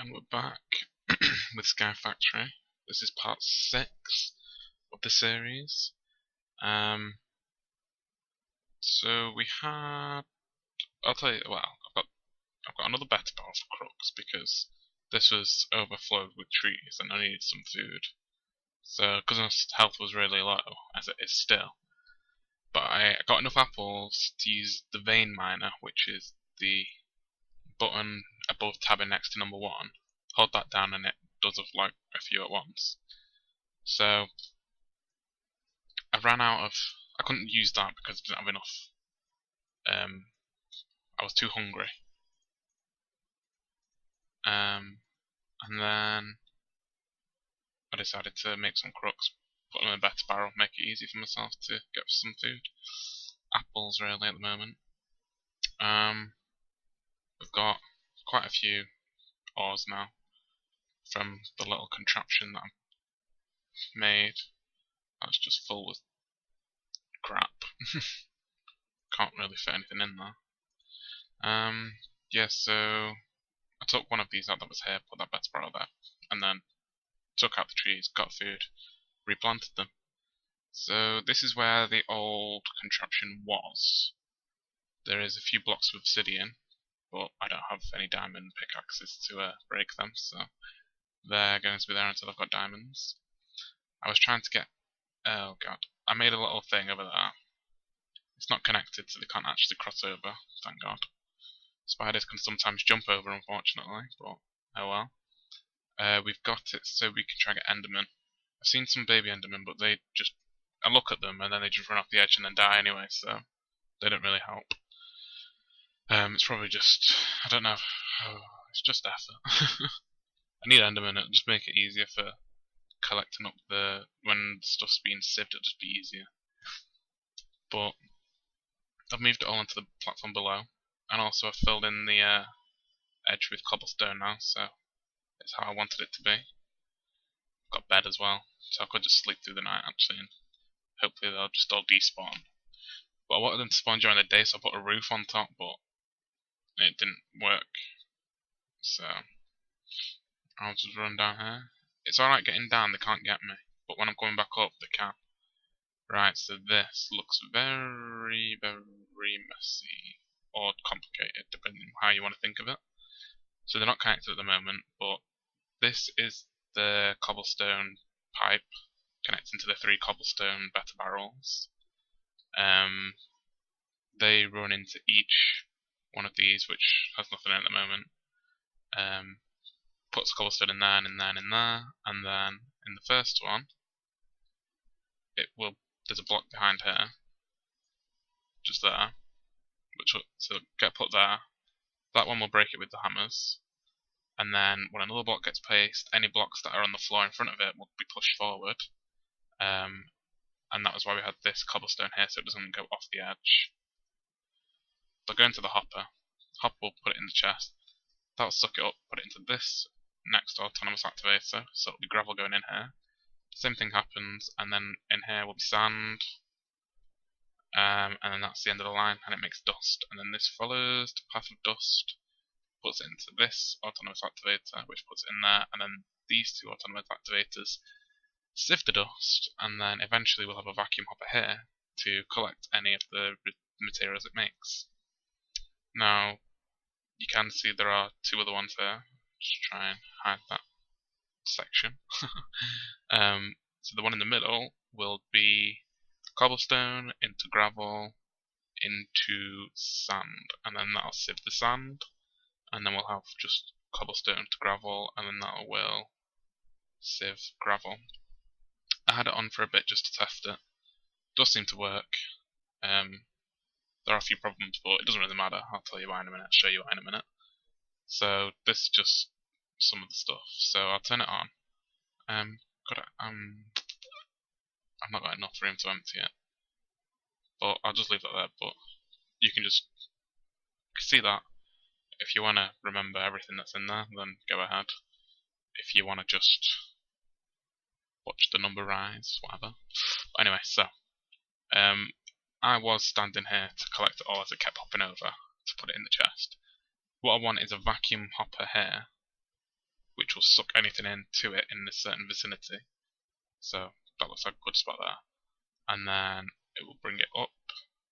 And we're back with SkyFactory. This is part 6 of the series. So we had, I'll tell you, I've got another better barrel for crooks because this was overflowed with trees and I needed some food. So, because my health was really low, as it is still, but I got enough apples to use the vein miner, which is the button above tab and next to number 1. Hold that down and it does like a few at once. So I ran out of, I couldn't use that because I didn't have enough. I was too hungry. And then I decided to make some crooks, put them in a better barrel, make it easy for myself to get some food. Apples really at the moment. We've got quite a few ores now from the little contraption that I made. That's just full with crap. Can't really fit anything in there. Yeah, so I took one of these out that was here, put that better barrel there, and then took out the trees, got food, replanted them. So this is where the old contraption was. There is a few blocks of obsidian, but I don't have any diamond pickaxes to break them, so they're going to be there until I've got diamonds. I was trying to get, oh god, I made a little thing over there. It's not connected, so they can't actually cross over, thank god. Spiders can sometimes jump over, unfortunately, but oh well. We've got it so we can try and get endermen. I've seen some baby endermen, but they just, I look at them and then they just run off the edge and then die anyway, so they don't really help. It's probably just, I don't know, it's just effort. I need endermen, it'll just make it easier for collecting up when stuff's being sieved, it'll just be easier. But I've moved it all onto the platform below, and also I've filled in the edge with cobblestone now, so it's how I wanted it to be. I've got bed as well, so I could just sleep through the night actually, and hopefully they'll just all despawn. But I wanted them to spawn during the day, so I put a roof on top, but it didn't work. So I'll just run down here. It's alright getting down, they can't get me, but when I'm coming back up, they can. Right, so this looks very, very messy, or complicated, depending on how you want to think of it. So they're not connected at the moment, but this is the cobblestone pipe connecting to the 3 cobblestone better barrels. They run into each one of these, which has nothing in at the moment. Puts cobblestone in there, and in there, and in there, and then in the first one, there's a block behind here, just there, which will get put there. That one will break it with the hammers, and then when another block gets placed, any blocks that are on the floor in front of it will be pushed forward. And that was why we had this cobblestone here, so it doesn't go off the edge. They'll go into the hopper. Hopper will put it in the chest. That'll suck it up, put it into this next autonomous activator, so it'll be gravel going in here. Same thing happens, and then in here will be sand, and then that's the end of the line, and it makes dust. And then this follows the path of dust, puts it into this autonomous activator, which puts it in there, and then these 2 autonomous activators sieve the dust, and then eventually we'll have a vacuum hopper here to collect any of the materials it makes. Now, you can see there are 2 other ones here. Just try and hide that section. So the one in the middle will be cobblestone into gravel into sand, and then that'll sieve the sand, and then we'll have just cobblestone to gravel, and then that will sieve gravel. I had it on for a bit just to test it. Does seem to work. There are a few problems, but it doesn't really matter. I'll tell you why in a minute, show you why in a minute. So this is just some of the stuff. So I'll turn it on. I've not got enough room to empty it, but I'll just leave that there. But you can just see that. If you want to remember everything that's in there, then go ahead. If you want to just watch the number rise, whatever. But anyway, so I was standing here to collect it all as it kept hopping over to put it in the chest. What I want is a vacuum hopper here which will suck anything into it in a certain vicinity. So that looks like a good spot there. And then it will bring it up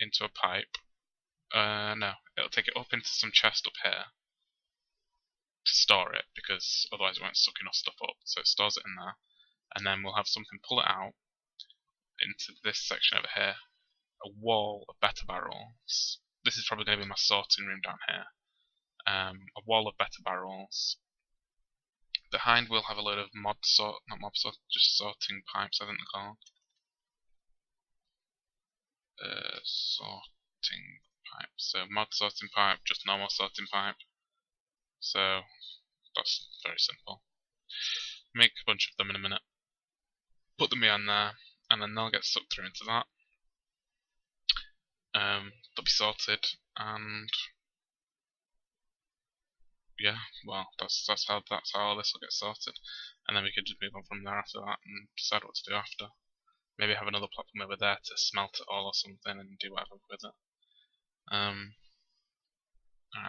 into a pipe. No, it'll take it up into some chest up here to store it, because otherwise it won't suck enough stuff up. So it stores it in there, and then we'll have something pull it out into this section over here. A wall of better barrels. This is probably going to be my sorting room down here. A wall of better barrels. Behind we'll have a load of just sorting pipes, I think they're called. Sorting pipe. So mod sorting pipe, just normal sorting pipe. So that's very simple. Make a bunch of them in a minute. Put them behind there, and then they'll get sucked through into that. They'll be sorted, and yeah, well, that's how this will get sorted, and then we could just move on from there after that and decide what to do after. Maybe have another platform over there to smelt it all or something and do whatever with it. Alright,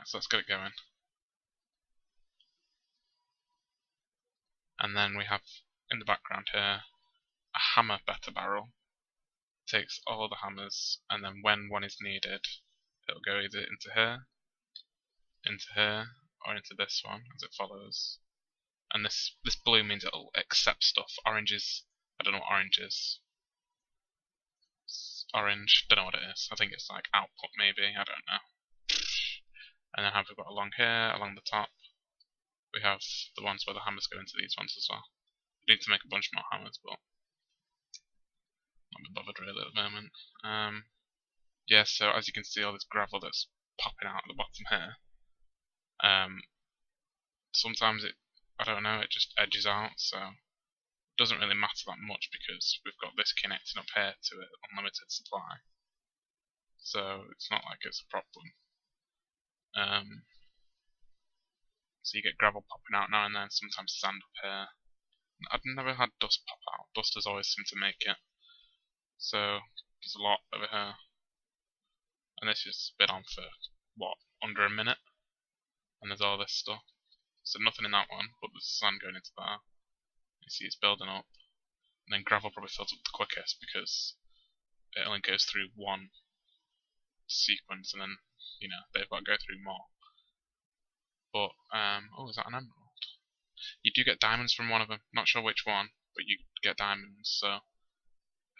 so let's get it going. And then we have in the background here a hammer better barrel. Takes all the hammers, and then when one is needed, it'll go either into here, or into this one as it follows. And this blue means it'll accept stuff. Oranges, I don't know what orange is. Orange, don't know what it is. I think it's like output maybe, I don't know. And then we've got along here, along the top, we have the ones where the hammers go into these ones as well. We need to make a bunch more hammers, but not be bothered really at the moment. Yeah, so as you can see, all this gravel that's popping out at the bottom here. Sometimes I don't know, it just edges out, so it doesn't really matter that much because we've got this connecting up here to it, unlimited supply. So it's not like it's a problem. So you get gravel popping out now and then, sometimes sand up here. I've never had dust pop out. Dust has always seemed to make it. So there's a lot over here. And this has been on for, what, under a minute? And there's all this stuff. So nothing in that one, but there's sand going into there. You see it's building up. And then gravel probably fills up the quickest because it only goes through one sequence and then, you know, they've got to go through more. But, oh, is that an emerald? You do get diamonds from one of them. Not sure which one, but you get diamonds, so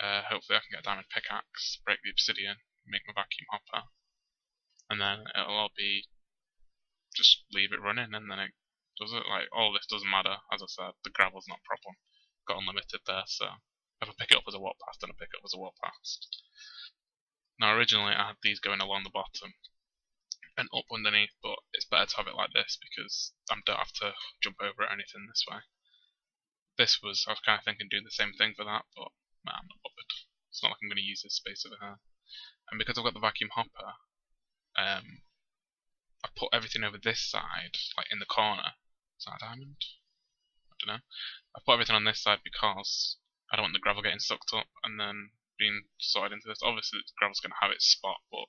hopefully I can get a diamond pickaxe, break the obsidian, make my vacuum hopper, and then it'll all be, just leave it running, and then it does it. Like, all this doesn't matter, as I said, the gravel's not a problem. Got unlimited there, so if I pick it up as a walk past, then I pick it up as a walk past. Now originally I had these going along the bottom and up underneath, but it's better to have it like this because I don't have to jump over it or anything this way. I was kind of thinking doing the same thing for that, but nah, I'm not bothered. It's not like I'm going to use this space over here. And because I've got the vacuum hopper, I put everything over this side, like in the corner. Is that a diamond? I don't know. I put everything on this side because I don't want the gravel getting sucked up and then being sorted into this. Obviously, the gravel's going to have its spot, but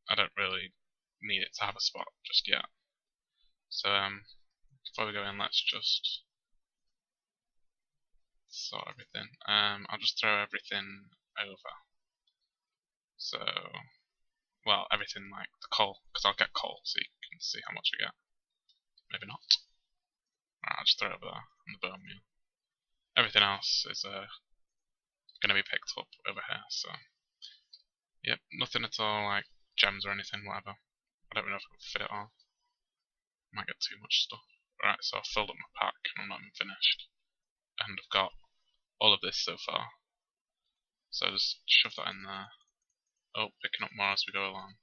I don't really need it to have a spot just yet. So, before we go in, let's just sort everything. I'll just throw everything over. So, well, everything like the coal, because I'll get coal, so you can see how much I get. Maybe not. Alright, I'll just throw it over there on the bone meal. Everything else is going to be picked up over here, so yep, nothing at all like gems or anything, whatever. I don't know if I can fit it all. Might get too much stuff. Alright, so I've filled up my pack and I'm not even finished. And I've got all of this so far. So I'll just shove that in there. Oh, picking up more as we go along.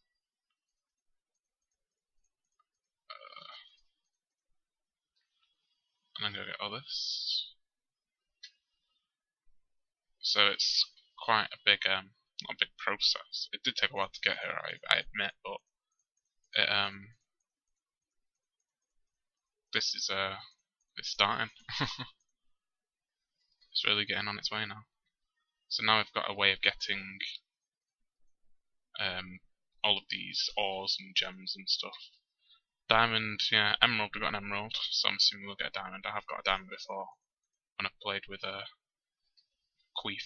And then go get all this. So it's quite a big, not a big process. It did take a while to get here, I admit, but it, this is it's starting. It's really getting on its way now. So now I've got a way of getting all of these ores and gems and stuff Diamond, yeah, emerald, we got an emerald, so I'm assuming we'll get a diamond. I have got a diamond before when I played with a Queef.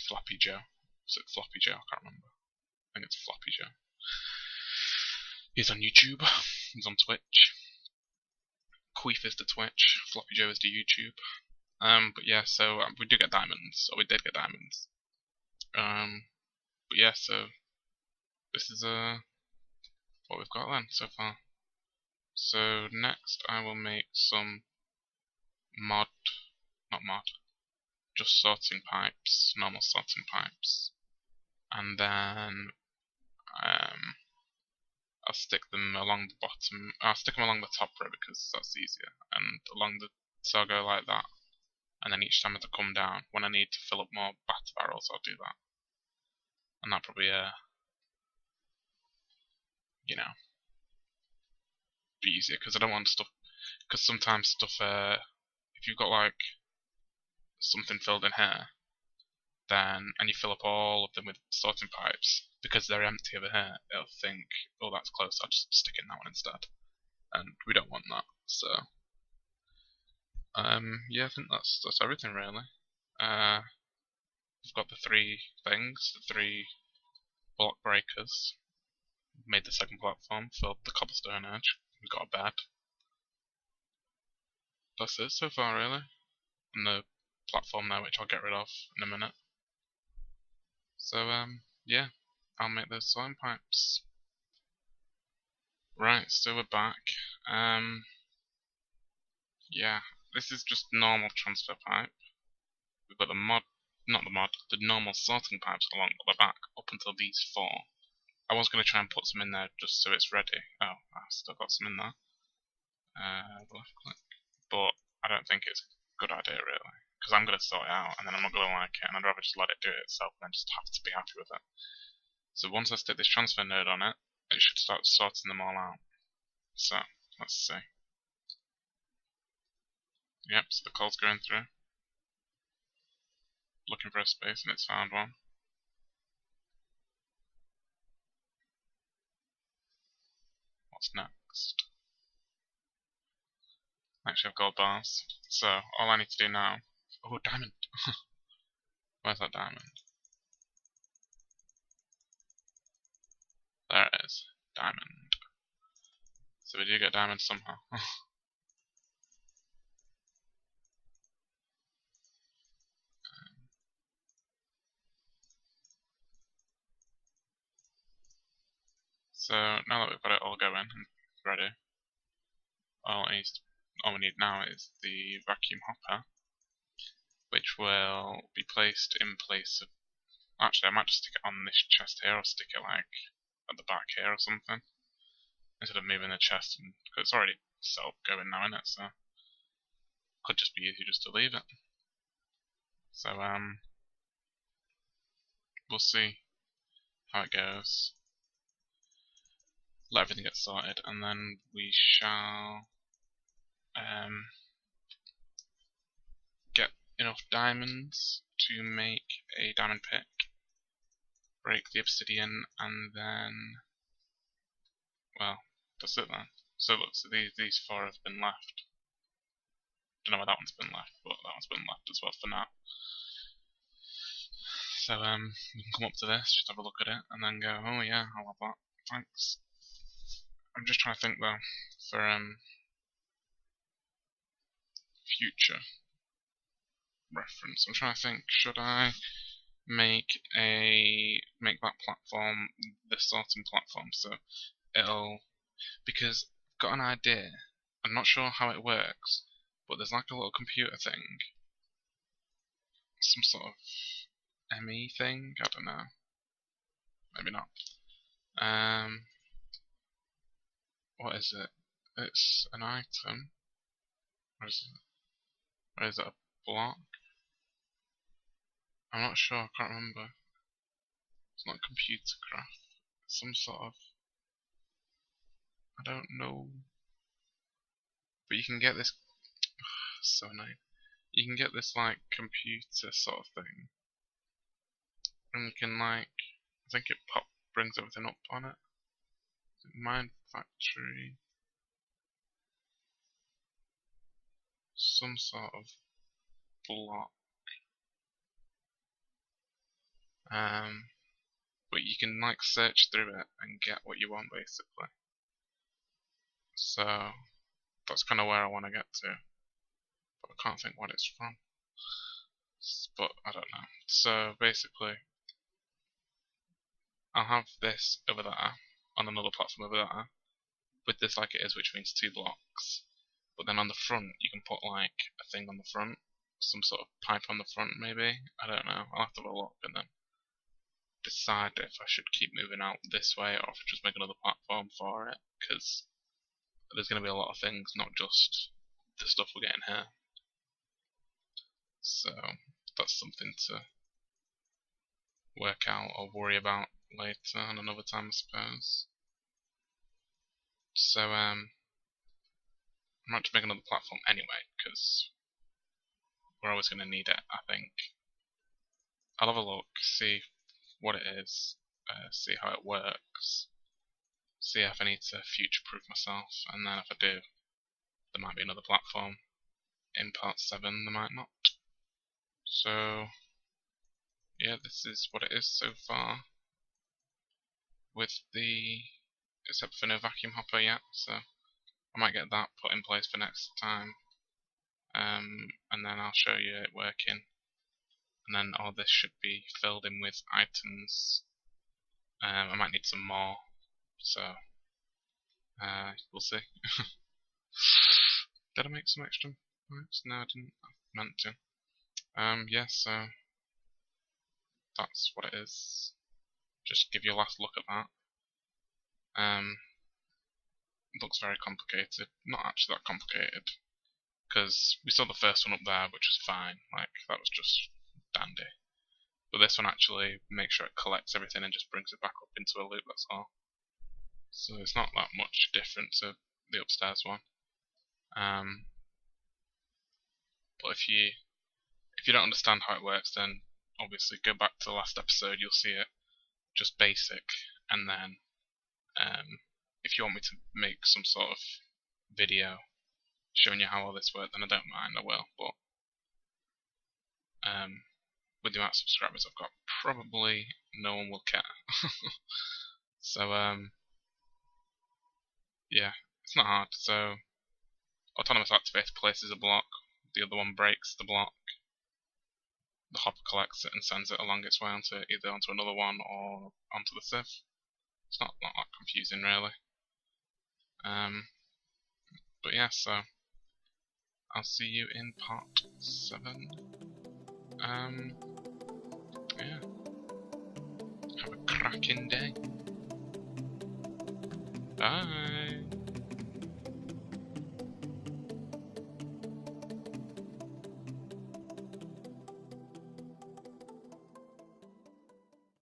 Flappy Joe. Is it Floppy Joe? I can't remember. I think it's Floppy Joe. He's on YouTube. He's on Twitch. Queef is the Twitch. Floppy Joe is the YouTube. But yeah, so we do get diamonds. Or we did get diamonds. But yeah, so this is what we've got then so far. So next I will make some not mod, just sorting pipes, normal sorting pipes, and then I'll stick them along the bottom. I'll stick them along the top row because that's easier, and along the so I'll go like that, and then each time as I come down, when I need to fill up more batter barrels, I'll do that, and that'll probably you know, be easier because I don't want stuff. Because sometimes stuff, if you've got like something filled in here, then and you fill up all of them with sorting pipes, because they're empty over here, it'll think, oh, that's close, I'll just stick in that one instead, and we don't want that. So yeah, I think that's everything really. We've got the three things, the three block breakers. Made the second platform, filled the cobblestone edge. We've got a bed. That's it so far really. And the platform there, which I'll get rid of in a minute. So yeah, I'll make those slime pipes. Right, so we're back. Yeah, this is just normal transfer pipe. We've got the normal sorting pipes along the back up until these four. I was going to try and put some in there just so it's ready. Oh, I've still got some in there. Left click. But I don't think it's a good idea really, because I'm going to sort it out and then I'm not going to like it, and I'd rather just let it do it itself and then just have to be happy with it. So once I stick this transfer node on it, it should start sorting them all out. So, let's see. Yep, so the coal's going through. Looking for a space and it's found one. What's next? Actually, I've gold bars. So, all I need to do now... Oh, diamond! Where's that diamond? There it is. Diamond. So we do get diamond somehow. So now that we've got it all going and ready, all we need now is the vacuum hopper, which will be placed in place of... Actually, I might just stick it on this chest here, or stick it like at the back here or something, instead of moving the chest, because it's already self-going now, isn't it? So could just be easier just to leave it. So we'll see how it goes. Let everything get sorted, and then we shall get enough diamonds to make a diamond pick, break the obsidian, and then, well, that's it then. So look, so these four have been left. Don't know where that one's been left, but that one's been left as well for now. So we can come up to this, just have a look at it, and then go, oh yeah, I'll have that. Thanks. I'm just trying to think though, for future reference. I'm trying to think, should I make that platform the sorting platform, so because I've got an idea. I'm not sure how it works, but there's like a little computer thing, some sort of ME thing, I don't know, maybe not. What is it? It's an item. Or is it a block? I'm not sure, I can't remember. It's not computer craft. It's some sort of... I don't know. But you can get this... so annoying. You can get this like computer sort of thing. And you can like... I think it brings everything up on it. Mine factory. Some sort of block. But you can like search through it and get what you want basically. So that's kind of where I want to get to, but I can't think what it's from. But I don't know. So basically, I'll have this over there on another platform over there with this like it is, which means 2 blocks. But then on the front, you can put like a thing on the front, some sort of pipe on the front maybe. I don't know. I'll have to have a look and then decide if I should keep moving out this way or if I just make another platform for it, because there's going to be a lot of things, not just the stuff we're getting here. So that's something to work out or worry about later on another time, I suppose. So I might just make another platform anyway, because we're always going to need it, I think. I'll have a look, see what it is, see how it works, see if I need to future-proof myself, and then if I do, there might be another platform. In part 7, there might not. So, yeah, this is what it is so far. With except for no vacuum hopper yet, so I might get that put in place for next time. And then I'll show you it working. And then all this should be filled in with items. I might need some more, so we'll see. Did I make some extra pipes? No, I didn't. I meant to. Yeah, so that's what it is. Just give you a last look at that. It looks very complicated. Not actually that complicated, because we saw the first one up there, which was fine. Like, that was just dandy. But this one actually makes sure it collects everything and just brings it back up into a loop, that's all. So it's not that much different to the upstairs one. But if you don't understand how it works, then obviously go back to the last episode, you'll see it just basic, and then if you want me to make some sort of video showing you how all this works, then I don't mind, I will, but with the amount of subscribers I've got, probably no one will care. So yeah, it's not hard. So autonomous activator places a block, the other one breaks the block, the hopper collects it and sends it along its way either onto another one or onto the sieve. It's not that confusing really. But yeah, so I'll see you in part 7. Yeah. Have a cracking day. Bye.